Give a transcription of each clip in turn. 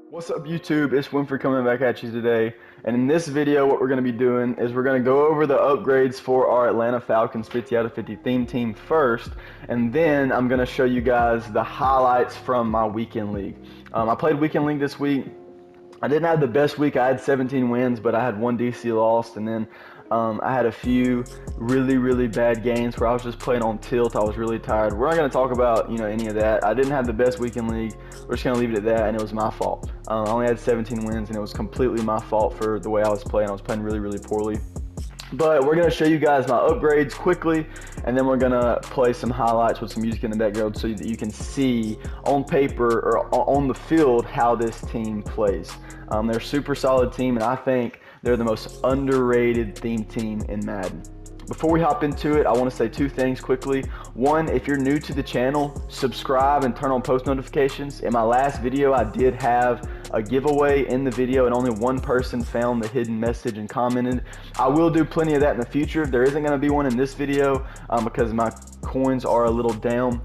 What's up YouTube? It's Winfrey coming back at you today, and in this video what we're going to be doing is we're going to go over the upgrades for our Atlanta Falcons 50 out of 50 theme team first, and then I'm going to show you guys the highlights from my weekend league. I played weekend league this week. I didn't have the best week. I had 17 wins, but I had one DC loss, and then I had a few really bad games where I was just playing on tilt. I was really tired. We're not going to talk about any of that. I didn't have the best weekend league. We're just going to leave it at that, and it was my fault. I only had 17 wins, and it was completely my fault for the way I was playing. I was playing really poorly. But we're going to show you guys my upgrades quickly, and then we're going to play some highlights with some music in the background so that you can see on paper or on the field how this team plays. They're a super solid team, and I think they're the most underrated theme team in Madden. Before we hop into it, I want to say two things quickly. One, if you're new to the channel, subscribe and turn on post notifications. In my last video, I did have a giveaway in the video, and only one person found the hidden message and commented. I will do plenty of that in the future. There isn't going to be one in this video because my coins are a little down.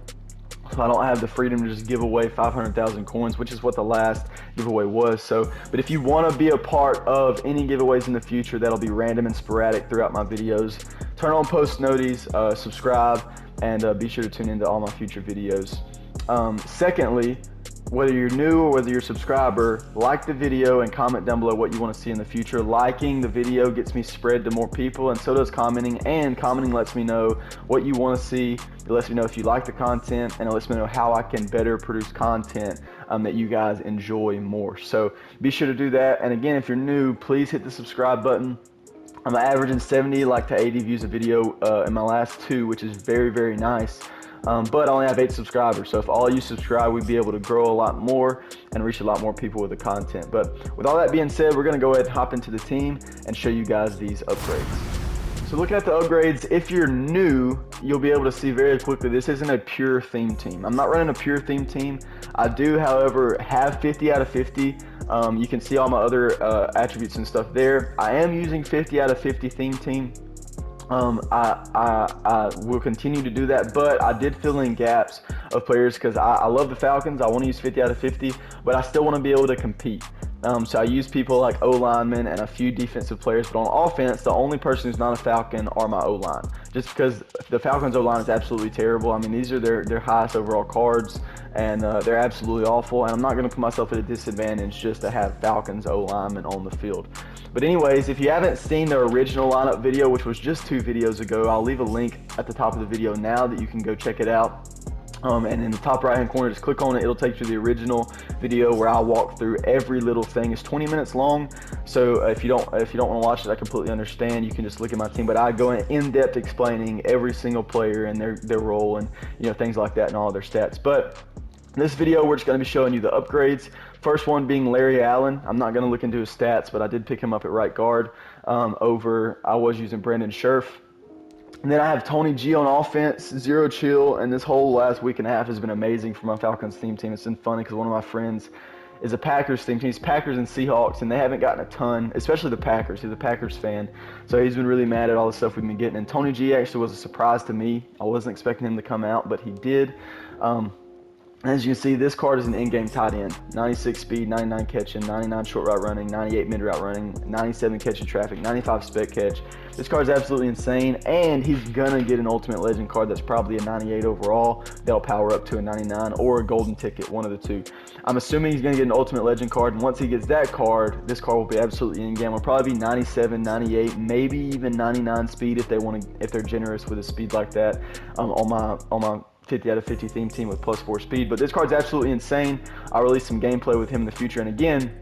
So I don't have the freedom to just give away 500,000 coins, which is what the last giveaway was. But if you want to be a part of any giveaways in the future, that'll be random and sporadic throughout my videos. Turn on post noties, subscribe, and be sure to tune into all my future videos. Secondly, whether you're new or whether you're a subscriber, like the video and comment down below what you want to see in the future. Liking the video gets me spread to more people, and so does commenting, and commenting lets me know what you want to see. It lets me know if you like the content, and it lets me know how I can better produce content that you guys enjoy more. So be sure to do that. And again, if you're new, please hit the subscribe button. I'm averaging 70 to 80 views a video in my last two, which is very nice. But I only have 8 subscribers, so if all you subscribe, we'd be able to grow a lot more and reach a lot more people with the content. But with all that being said, we're going to go ahead and hop into the team and show you guys these upgrades. So looking at the upgrades, if you're new, you'll be able to see very quickly this isn't a pure theme team. I'm not running a pure theme team. I do, however, have 50 out of 50. You can see all my other attributes and stuff there. I am using 50 out of 50 theme team. I will continue to do that, but I did fill in gaps of players because I love the Falcons. I want to use 50 out of 50, but I still want to be able to compete. So I use people like O-linemen and a few defensive players, but on offense, the only person who's not a Falcon are my O-line. Just because the Falcons O-line is absolutely terrible. I mean, these are their highest overall cards, and they're absolutely awful, and I'm not going to put myself at a disadvantage just to have Falcons O-linemen on the field. But anyways, if you haven't seen the original lineup video, which was just 2 videos ago, I'll leave a link at the top of the video now that you can go check it out. And in the top right hand corner, just click on it. It'll take you to the original video where I walk through every little thing. It's 20 minutes long, so if you don't want to watch it, I completely understand. You can just look at my team, but I go in depth explaining every single player and their role and things like that and all their stats. But in this video, we're just going to be showing you the upgrades. First one being Larry Allen. I'm not going to look into his stats, but I did pick him up at right guard I was using Brandon Scherf. And then I have Tony G on offense, zero chill, and this whole last week and a half has been amazing for my Falcons theme team. It's been funny because one of my friends is a Packers theme team. He's Packers and Seahawks, and they haven't gotten a ton, especially the Packers. He's a Packers fan, so he's been really mad at all the stuff we've been getting. And Tony G actually was a surprise to me. I wasn't expecting him to come out, but he did. As you can see, this card is an in-game tight end. 96 speed, 99 catching, 99 short route running, 98 mid route running, 97 catching traffic, 95 spec catch. This card is absolutely insane, and he's gonna get an Ultimate Legend card that's probably a 98 overall. They'll power up to a 99 or a golden ticket, one of the two. I'm assuming he's gonna get an Ultimate Legend card, and once he gets that card, this card will be absolutely in-game. Will probably be 97, 98, maybe even 99 speed if they're generous with a speed like that on my 50 out of 50 theme team with +4 speed. But this card's absolutely insane. I'll release some gameplay with him in the future, and again,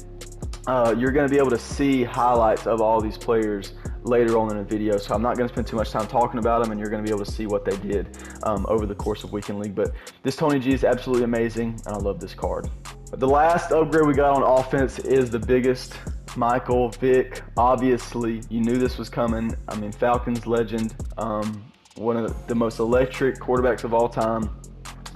you're going to be able to see highlights of all these players later on in the video, so I'm not going to spend too much time talking about them, and you're going to be able to see what they did over the course of weekend league. But this Tony G is absolutely amazing, and I love this card. The last upgrade we got on offense is the biggest, Michael Vick. Obviously, you knew this was coming. I mean, Falcons legend, one of the most electric quarterbacks of all time,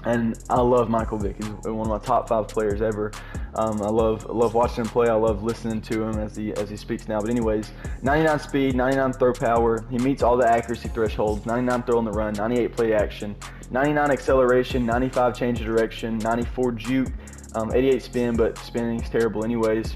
and I love Michael Vick. He's one of my top 5 players ever. I love watching him play. I love listening to him as he speaks now. But anyways, 99 speed, 99 throw power. He meets all the accuracy thresholds. 99 throw on the run, 98 play action, 99 acceleration, 95 change of direction, 94 juke, 88 spin, but spinning's terrible anyways.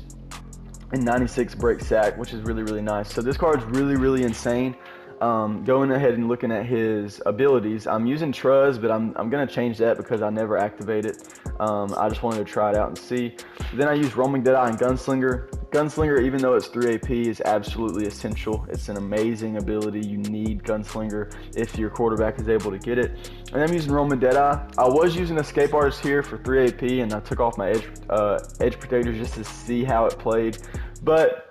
And 96 break sack, which is really, really nice. So this card's really, really insane. Going ahead and looking at his abilities, I'm using Truz, but I'm going to change that because I never activate it. I just wanted to try it out and see. Then I use Roaming Deadeye and Gunslinger. Gunslinger, even though it's 3 AP, is absolutely essential. It's an amazing ability. You need Gunslinger if your quarterback is able to get it. And I'm using Roaming Deadeye. I was using Escape Artist here for 3 AP, and I took off my edge protectors just to see how it played. But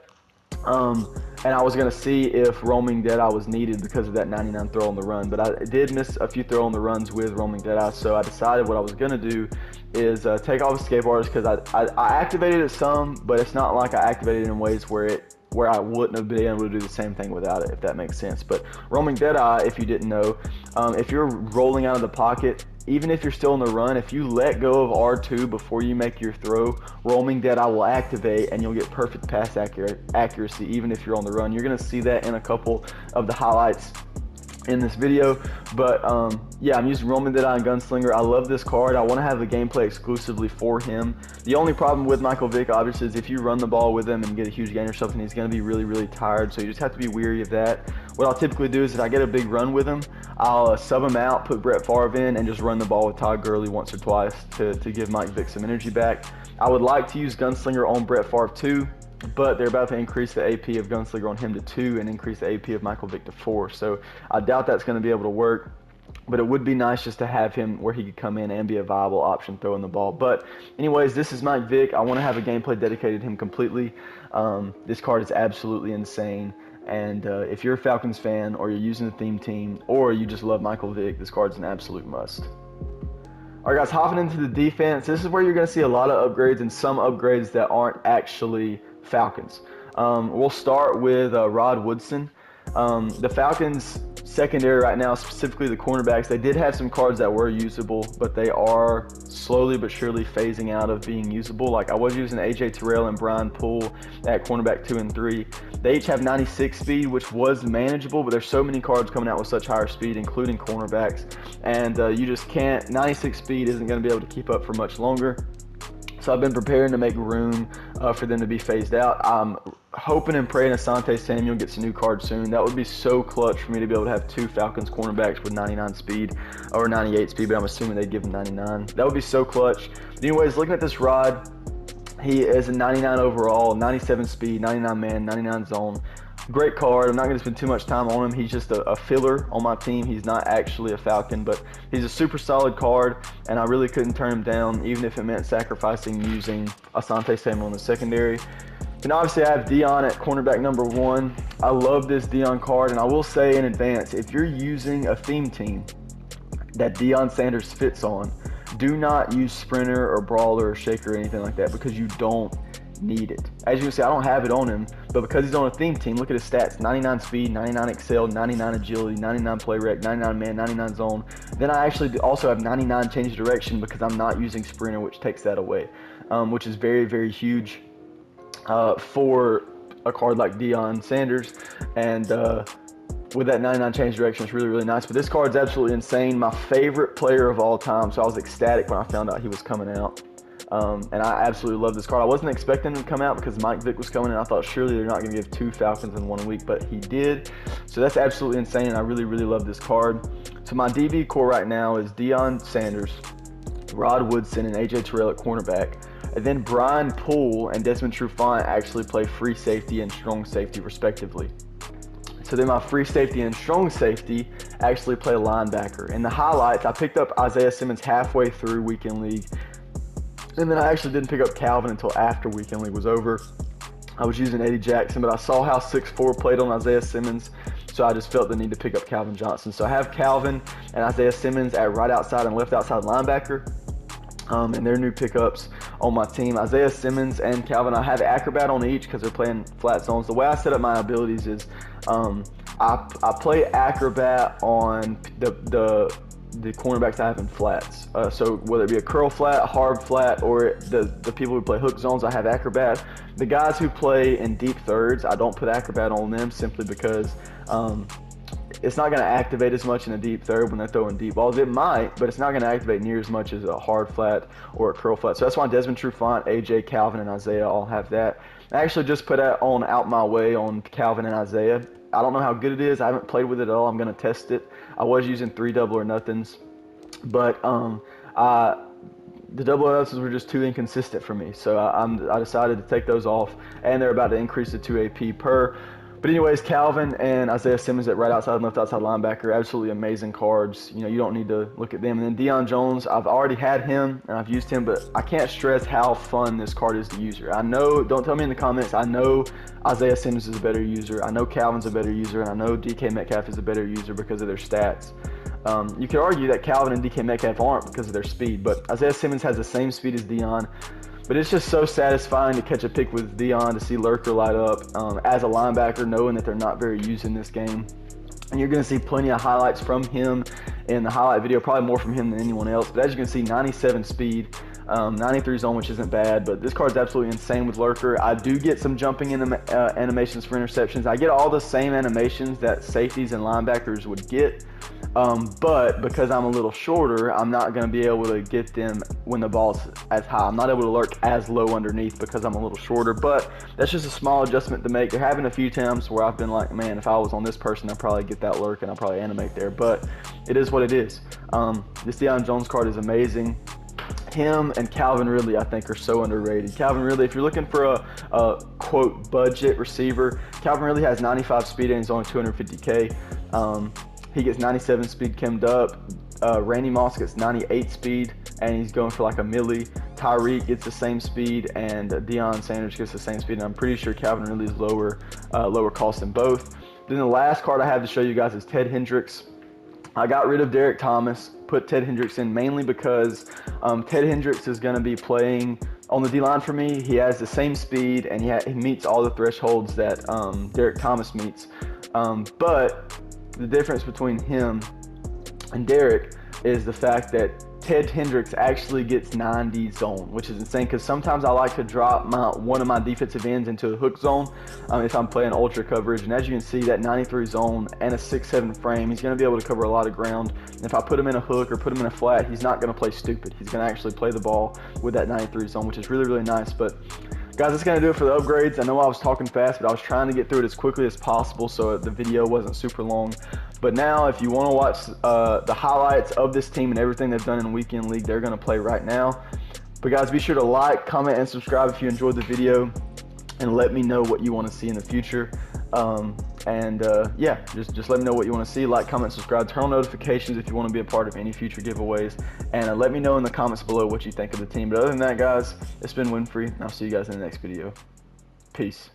and I was going to see if Roaming Deadeye was needed because of that 99 throw on the run. But I did miss a few throw on the runs with Roaming Deadeye, so I decided what I was going to do is take off Escape Artist because I activated it some, but it's not like I activated it in ways where I wouldn't have been able to do the same thing without it, if that makes sense. But Roaming Deadeye, if you didn't know, if you're rolling out of the pocket, even if you're still in the run, if you let go of R2 before you make your throw, Roaming Deadeye will activate and you'll get perfect pass accuracy even if you're on the run. You're going to see that in a couple of the highlights in this video. But yeah, I'm using Roaming Deadeye and Gunslinger. I love this card. I want to have the gameplay exclusively for him. The only problem with Michael Vick, obviously, is if you run the ball with him and get a huge gain or something, he's going to be really, really tired. So you just have to be weary of that. What I'll typically do is if I get a big run with him, I'll sub him out, put Brett Favre in, and just run the ball with Todd Gurley once or twice to give Mike Vick some energy back. I would like to use Gunslinger on Brett Favre too, but they're about to increase the AP of Gunslinger on him to 2 and increase the AP of Michael Vick to 4. So I doubt that's going to be able to work, but it would be nice just to have him where he could come in and be a viable option throwing the ball. But anyways, this is Mike Vick. I want to have a gameplay dedicated to him completely. This card is absolutely insane. And if you're a Falcons fan or you're using a theme team or you just love Michael Vick, this card's an absolute must. All right, guys, hopping into the defense. This is where you're going to see a lot of upgrades and some upgrades that aren't actually Falcons. We'll start with Rod Woodson. The Falcons secondary right now, specifically the cornerbacks, they did have some cards that were usable, but they are slowly but surely phasing out of being usable. Like I was using AJ Terrell and Brian Poole at cornerback 2 and 3. They each have 96 speed, which was manageable, but there's so many cards coming out with such higher speed, including cornerbacks, and you just can't. 96 speed isn't going to be able to keep up for much longer. So I've been preparing to make room for them to be phased out. I'm hoping and praying Asante Samuel gets a new card soon. That would be so clutch for me to be able to have 2 Falcons cornerbacks with 99 speed or 98 speed, but I'm assuming they'd give him 99. That would be so clutch. But anyways, looking at this Rod, he is a 99 overall, 97 speed, 99 man, 99 zone. Great card. I'm not going to spend too much time on him. He's just a filler on my team. He's not actually a Falcon, but he's a super solid card, and I really couldn't turn him down, even if it meant sacrificing using Asante Samuel in the secondary. And obviously, I have Deion at cornerback number 1. I love this Deion card, and I will say in advance, if you're using a theme team that Deion Sanders fits on, do not use Sprinter or Brawler or Shaker or anything like that because you don't need it. As you can see, I don't have it on him, but because he's on a theme team, look at his stats: 99 speed, 99 excel, 99 agility, 99 play rec, 99 man, 99 zone. Then I actually also have 99 change direction because I'm not using Sprinter, which takes that away, which is very, very huge for a card like Deion Sanders. And with that 99 change direction, it's really, really nice. But this card's absolutely insane. My favorite player of all time, so I was ecstatic when I found out he was coming out. And I absolutely love this card. I wasn't expecting him to come out because Mike Vick was coming, and I thought surely they're not going to give 2 Falcons in 1 week, but he did. So that's absolutely insane, and I really, really love this card. So my DB core right now is Deion Sanders, Rod Woodson, and AJ Terrell at cornerback. And then Brian Poole and Desmond Trufant actually play free safety and strong safety respectively. So then my free safety and strong safety actually play linebacker. In the highlights, I picked up Isaiah Simmons halfway through Weekend League. And then I actually didn't pick up Calvin until after Weekend League was over. I was using Eddie Jackson, but I saw how 6'4" played on Isaiah Simmons, so I just felt the need to pick up Calvin Johnson. So I have Calvin and Isaiah Simmons at right outside and left outside linebacker, and their new pickups on my team. Isaiah Simmons and Calvin, I have Acrobat on each because they're playing flat zones. The way I set up my abilities is I play Acrobat on the cornerbacks I have in flats. So whether it be a curl flat, a hard flat, or the people who play hook zones, I have Acrobat. The guys who play in deep thirds, I don't put Acrobat on them simply because it's not going to activate as much in a deep third when they're throwing deep balls. It might, but it's not going to activate near as much as a hard flat or a curl flat. So that's why Desmond Trufant, AJ, Calvin, and Isaiah all have that. I actually just put that on Out My Way on Calvin and Isaiah. I don't know how good it is. I haven't played with it at all. I'm going to test it. I was using 3 double or nothings, but the double or nothings were just too inconsistent for me. So I decided to take those off, and they're about to increase to 2 AP per. But anyways, Calvin and Isaiah Simmons at right outside and left outside linebacker, absolutely amazing cards. You know, you don't need to look at them. And then Deion Jones, I've already had him and I've used him, but I can't stress how fun this card is to use. I know, don't tell me in the comments, I know Isaiah Simmons is a better user. I know Calvin's a better user, and I know DK Metcalf is a better user because of their stats. You could argue that Calvin and DK Metcalf aren't because of their speed, but Isaiah Simmons has the same speed as Deion. But it's just so satisfying to catch a pick with Deion, to see Lurker light up as a linebacker, knowing that they're not very used in this game. And you're going to see plenty of highlights from him in the highlight video, probably more from him than anyone else. But as you can see, 97 speed, 93 zone, which isn't bad. But this card's absolutely insane with Lurker. I do get some jumping animations for interceptions. I get all the same animations that safeties and linebackers would get. But because I'm a little shorter, I'm not going to be able to get them when the ball's as high. I'm not able to lurk as low underneath because I'm a little shorter, but that's just a small adjustment to make. There have been a few times where I've been like, man, if I was on this person, I'd probably get that lurk and I'll probably animate there, but it is what it is. This Deion Jones card is amazing. Him and Calvin Ridley, I think, are so underrated. Calvin Ridley, if you're looking for a quote budget receiver, Calvin Ridley has 95 speed and he's only 250K. He gets 97 speed chemmed up. Randy Moss gets 98 speed and he's going for like a milli. Tyreek gets the same speed and Deion Sanders gets the same speed. And I'm pretty sure Calvin Ridley is lower cost than both. Then the last card I have to show you guys is Ted Hendricks. I got rid of Derek Thomas, put Ted Hendricks in mainly because Ted Hendricks is going to be playing on the D-line for me. He has the same speed and he meets all the thresholds that Derek Thomas meets. But the difference between him and Derek is the fact that Ted Hendricks actually gets 90 zone, which is insane because sometimes I like to drop one of my defensive ends into a hook zone if I'm playing ultra coverage. And as you can see, that 93 zone and a 6'7" frame, he's going to be able to cover a lot of ground. And if I put him in a hook or put him in a flat, he's not going to play stupid. He's going to actually play the ball with that 93 zone, which is really, really nice. But guys, that's going to do it for the upgrades. I know I was talking fast, but I was trying to get through it as quickly as possible so the video wasn't super long. But now, if you want to watch the highlights of this team and everything they've done in Weekend League, they're going to play right now. But guys, be sure to like, comment, and subscribe if you enjoyed the video, and let me know what you want to see in the future. Yeah, just let me know what you want to see. Like, comment, subscribe, turn on notifications if you want to be a part of any future giveaways, and let me know in the comments below what you think of the team. But other than that, guys, it's been Winfrey, and I'll see you guys in the next video. Peace.